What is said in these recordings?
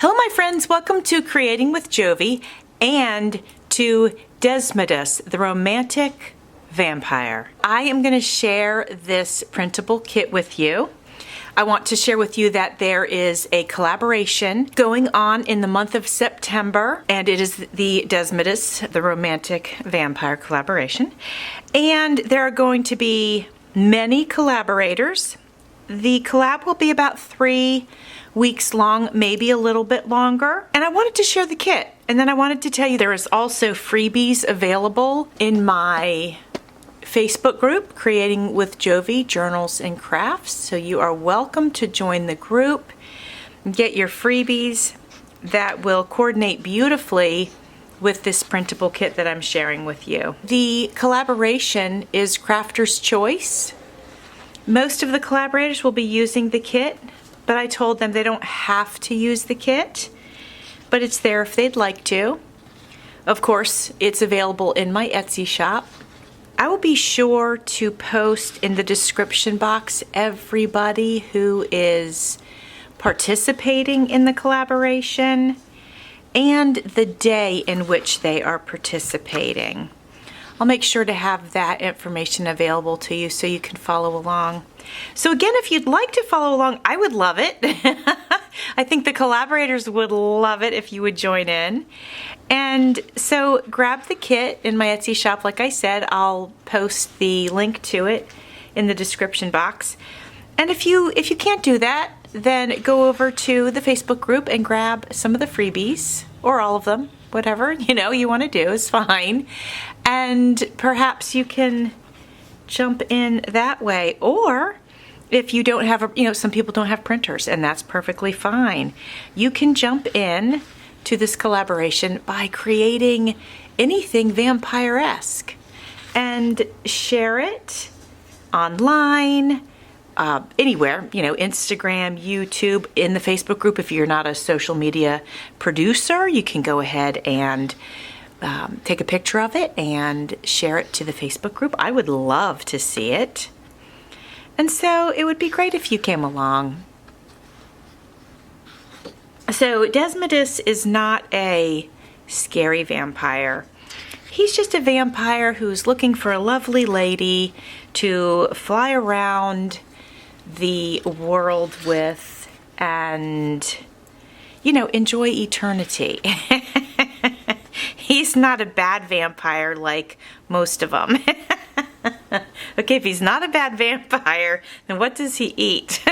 Hello my friends, welcome to Creating with Jovi and to Desmodus, the romantic vampire. I am going to share this printable kit with you. I want to share with you that there is a collaboration going on in the month of September, and it is the Desmodus, the romantic vampire collaboration. And there are going to be many collaborators. The collab will be about 3 weeks long, maybe a little bit longer. And I wanted to share the kit. And then I wanted to tell you there is also freebies available in my Facebook group, Creating with Jovi, Journals and Crafts. So you are welcome to join the group, get your freebies that will coordinate beautifully with this printable kit that I'm sharing with you. The collaboration is Crafter's Choice. Most of the collaborators will be using the kit, but I told them they don't have to use the kit, but it's there if they'd like to. Of course, it's available in my Etsy shop. I will be sure to post in the description box everybody who is participating in the collaboration and the day in which they are participating. I'll make sure to have that information available to you so you can follow along. So again, if you'd like to follow along, I would love it. I think the collaborators would love it if you would join in. And so grab the kit in my Etsy shop. Like I said, I'll post the link to it in the description box. And if you can't do that, then go over to the Facebook group and grab some of the freebies, or all of them. Whatever you want to do is fine, and perhaps you can jump in that way. Or if you don't have some people don't have printers, and that's perfectly fine. You can jump in to this collaboration by creating anything vampire-esque and share it online. Anywhere, Instagram, YouTube, in the Facebook group. If you're not a social media producer, you can go ahead and take a picture of it and share it to the Facebook group. I would love to see it. And so it would be great if you came along. So Desmodus is not a scary vampire. He's just a vampire who's looking for a lovely lady to fly around the world with and enjoy eternity. He's not a bad vampire like most of them. Okay, if he's not a bad vampire, then what does he eat?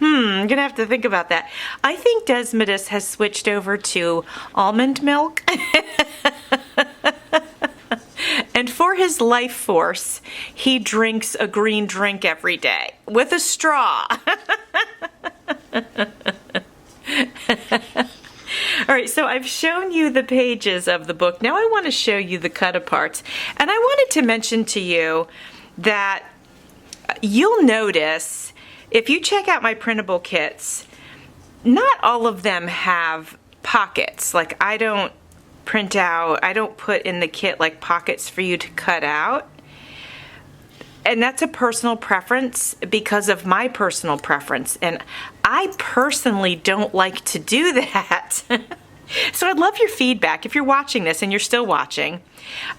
I'm gonna have to think about that. I think Desmodus has switched over to almond milk. And for his life force, he drinks a green drink every day with a straw. All right, so I've shown you the pages of the book. Now I want to show you the cut-aparts. And I wanted to mention to you that you'll notice, if you check out my printable kits, not all of them have pockets. Like I don't put in the kit like pockets for you to cut out. And that's a personal preference because of my personal preference. And I personally don't like to do that. So I'd love your feedback. If you're watching this and you're still watching,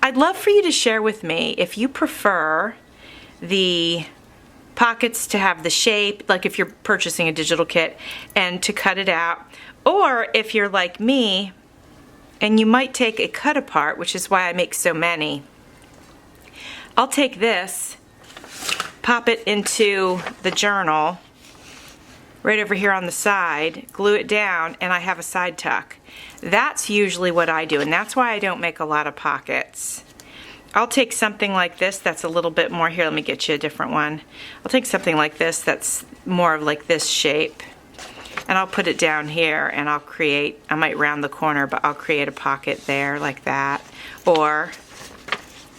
I'd love for you to share with me if you prefer the pockets to have the shape, like if you're purchasing a digital kit, and to cut it out. Or if you're like me, and you might take a cut apart, which is why I make so many. I'll take this, pop it into the journal right over here on the side, glue it down, and I have a side tuck. That's usually what I do, and that's why I don't make a lot of pockets. I'll take something like this that's a little bit more, here, let me get you a different one. I'll take something like this that's more of like this shape, and I'll put it down here, and I might round the corner, but I'll create a pocket there like that, or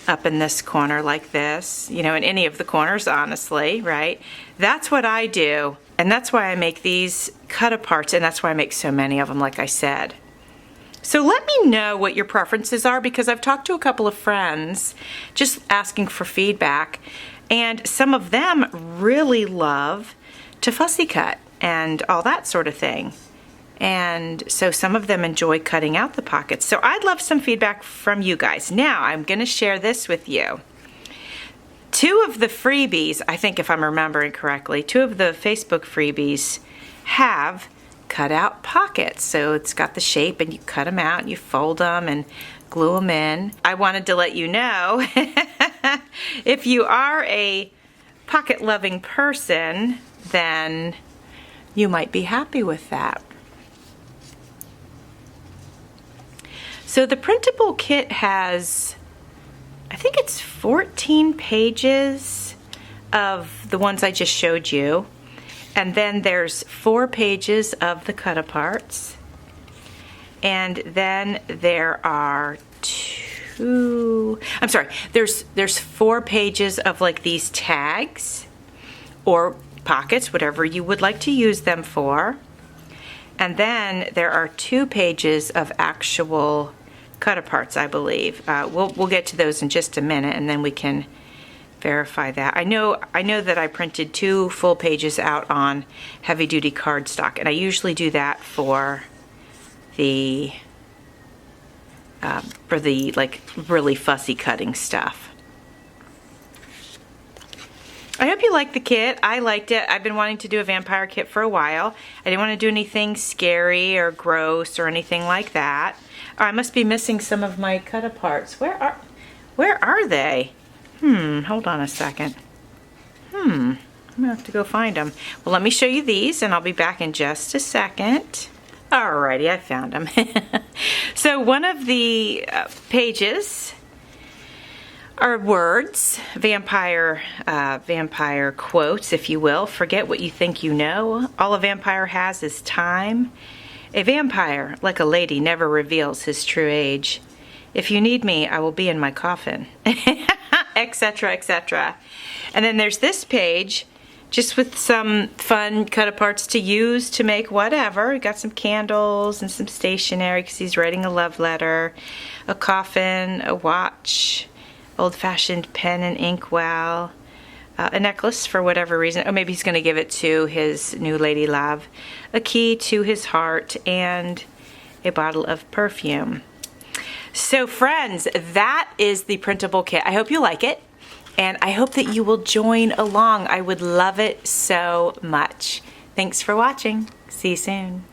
up in this corner like this, in any of the corners, honestly, right? That's what I do, and that's why I make these cut-aparts, and that's why I make so many of them, like I said. So let me know what your preferences are, because I've talked to a couple of friends just asking for feedback, and some of them really love to fussy cut and all that sort of thing. And so some of them enjoy cutting out the pockets. So I'd love some feedback from you guys. Now I'm going to share this with you. 2 of the freebies, I think if I'm remembering correctly, 2 of the Facebook freebies have cut out pockets. So it's got the shape and you cut them out and you fold them and glue them in. I wanted to let you know if you are a pocket loving person, then you might be happy with that. So the printable kit has, I think it's 14 pages of the ones I just showed you. And then there's 4 pages of the cut-aparts. And then there are there's 4 pages of like these tags or pockets, whatever you would like to use them for. And then there are 2 pages of actual cut-aparts, I believe. We'll get to those in just a minute, and then we can verify that. I know that I printed 2 full pages out on heavy-duty cardstock, and I usually do that for the like really fussy cutting stuff. I hope you liked the kit. I liked it. I've been wanting to do a vampire kit for a while. I didn't want to do anything scary or gross or anything like that. Oh, I must be missing some of my cut-aparts. Where are they? Hold on a second. I'm gonna have to go find them. Well, let me show you these and I'll be back in just a second. Alrighty, I found them. So one of the pages are words, vampire quotes, if you will. Forget what you think you know. All a vampire has is time. A vampire, like a lady, never reveals his true age. If you need me, I will be in my coffin. Etc., etc. And then there's this page, just with some fun cut-aparts to use to make whatever. We got some candles and some stationery because he's writing a love letter, a coffin, a watch, old-fashioned pen and inkwell, a necklace for whatever reason. Or maybe he's going to give it to his new lady love, a key to his heart, and a bottle of perfume. So friends, that is the printable kit. I hope you like it, and I hope that you will join along. I would love it so much. Thanks for watching. See you soon.